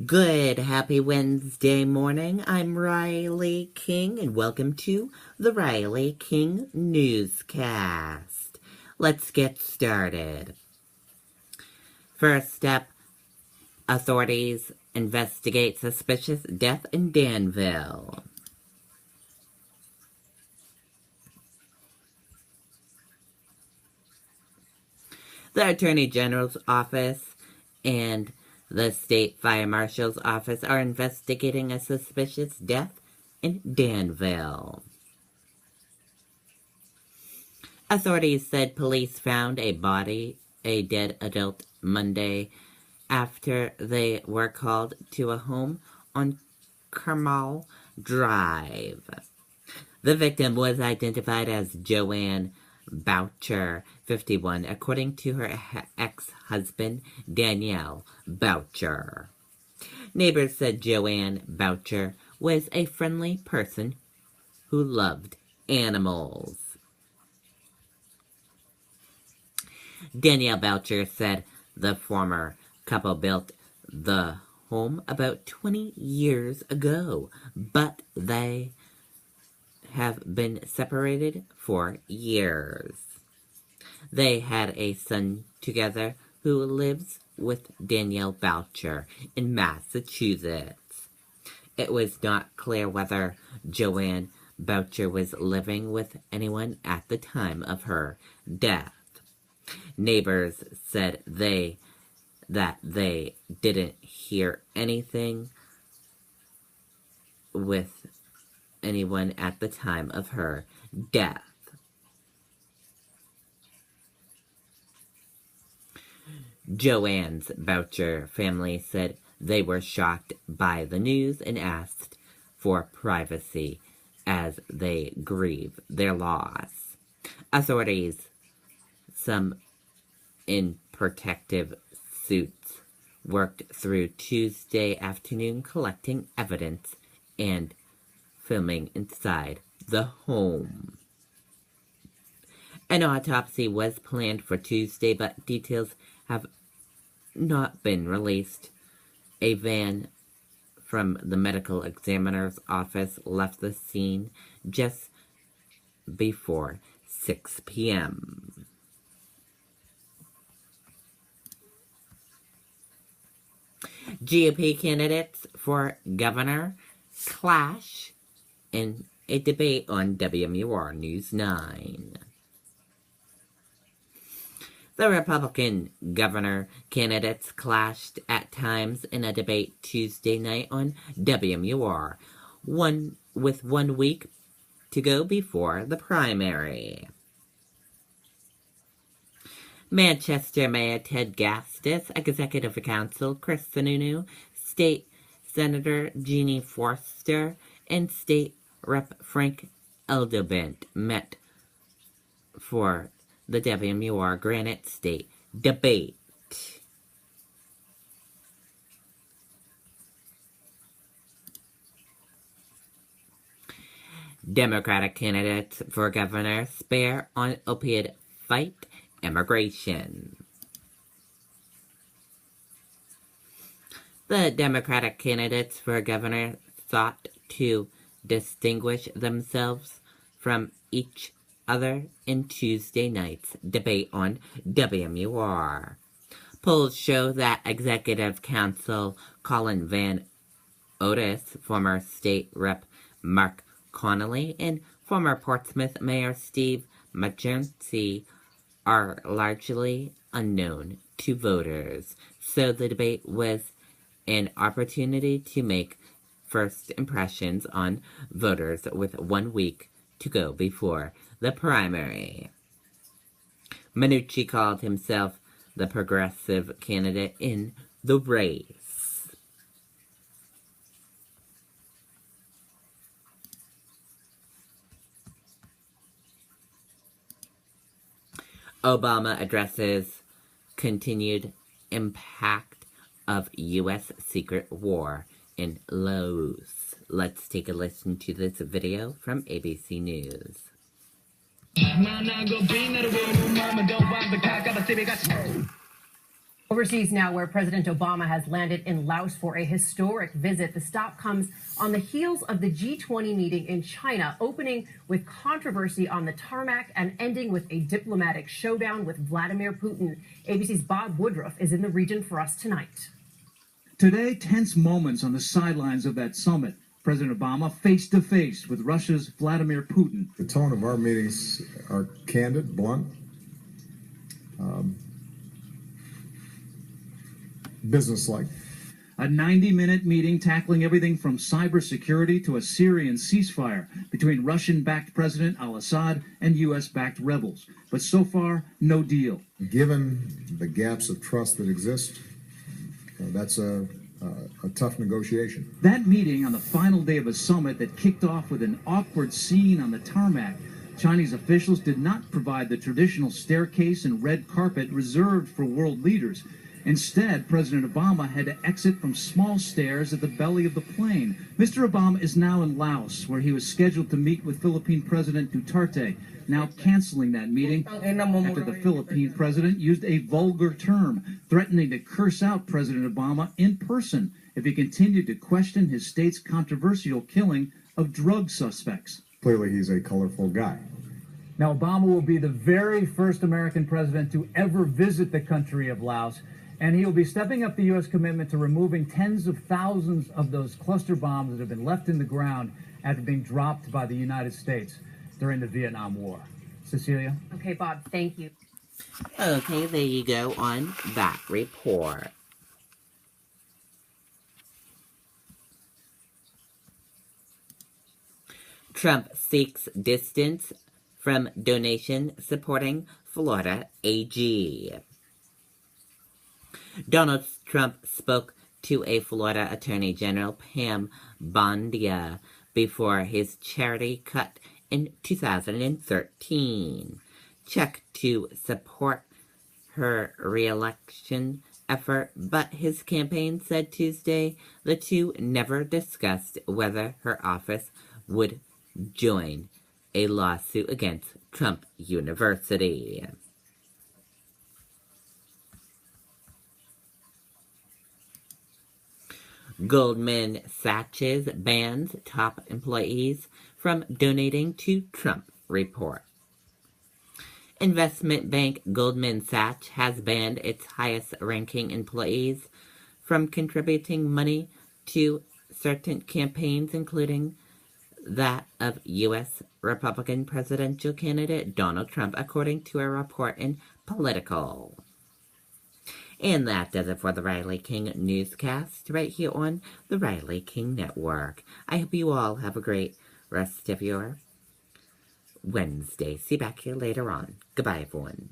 Good, happy Wednesday morning. I'm Riley King, and welcome to the Riley King Newscast. Let's get started. First up, authorities investigate suspicious death in Danville. The Attorney General's office and the State Fire Marshal's office are investigating a suspicious death in Danville. Authorities said police found a dead adult, Monday after they were called to a home on Carmel Drive. The victim was identified as Joanne Boucher, 51, according to her ex-husband, Danielle Boucher. Neighbors said Joanne Boucher was a friendly person who loved animals. Danielle Boucher said the former couple built the home about 20 years ago, but they have been separated for years. They had a son together who lives with Danielle Boucher in Massachusetts. It was not clear whether Joanne Boucher was living with anyone at the time of her death. Neighbors said that they didn't hear anything with anyone at the time of her death. Joanne's Boucher family said they were shocked by the news and asked for privacy as they grieve their loss. Authorities, some in protective suits, worked through Tuesday afternoon collecting evidence and filming inside the home. An autopsy was planned for Tuesday, but details have not been released. A van from the medical examiner's office left the scene just before 6 p.m. GOP candidates for governor clash in a debate on WMUR News 9. The Republican governor candidates clashed at times in a debate Tuesday night on WMUR, with 1 week to go before the primary. Manchester Mayor Ted Gastis, Executive Council Chris Sununu, State Senator Jeannie Forster, and State Rep. Frank Eldobent met for the WMUR Granite State debate. Democratic candidates for governor spare on opioid fight immigration. The Democratic candidates for governor sought to distinguish themselves from each other in Tuesday night's debate on WMUR. Polls show that Executive Council Colin Van Otis, former State Rep. Mark Connolly, and former Portsmouth Mayor Steve Magency are largely unknown to voters, so the debate was an opportunity to make first impressions on voters with 1 week to go before the primary. Minucci called himself the progressive candidate in the race. Obama addresses continued impact of U.S. secret war in Laos. Let's take a listen to this video from ABC News. Overseas now, where President Obama has landed in Laos for a historic visit. The stop comes on the heels of the G20 meeting in China, opening with controversy on the tarmac and ending with a diplomatic showdown with Vladimir Putin. ABC's Bob Woodruff is in the region for us tonight. Today, tense moments on the sidelines of that summit. President Obama face-to-face with Russia's Vladimir Putin. The tone of our meetings are candid, blunt, businesslike. A 90-minute meeting tackling everything from cybersecurity to a Syrian ceasefire between Russian-backed President al-Assad and U.S.-backed rebels. But so far, no deal. Given the gaps of trust that exist, that's a tough negotiation. That meeting on the final day of a summit that kicked off with an awkward scene on the tarmac. Chinese officials did not provide the traditional staircase and red carpet reserved for world leaders. Instead, President Obama had to exit from small stairs at the belly of the plane. Mr. Obama is now in Laos, where he was scheduled to meet with Philippine President Duterte, now canceling that meeting after the Philippine president used a vulgar term, threatening to curse out President Obama in person if he continued to question his state's controversial killing of drug suspects. Clearly, he's a colorful guy. Now, Obama will be the very first American president to ever visit the country of Laos, and he will be stepping up the U.S. commitment to removing tens of thousands of those cluster bombs that have been left in the ground after being dropped by the United States during the Vietnam War. Cecilia? Okay, Bob, thank you. Okay, there you go on that report. Trump seeks distance from donation supporting Florida AG. Donald Trump spoke to a Florida Attorney General, Pam Bondia, before his charity cut in 2013. Check to support her re-election effort, but his campaign said Tuesday the two never discussed whether her office would join a lawsuit against Trump University. Goldman Sachs bans top employees from donating to Trump report. Investment bank Goldman Sachs has banned its highest-ranking employees from contributing money to certain campaigns, including that of U.S. Republican presidential candidate Donald Trump, according to a report in Political. And that does it for the Riley King Newscast right here on the Riley King Network. I hope you all have a great rest of your Wednesday. See you back here later on. Goodbye, everyone.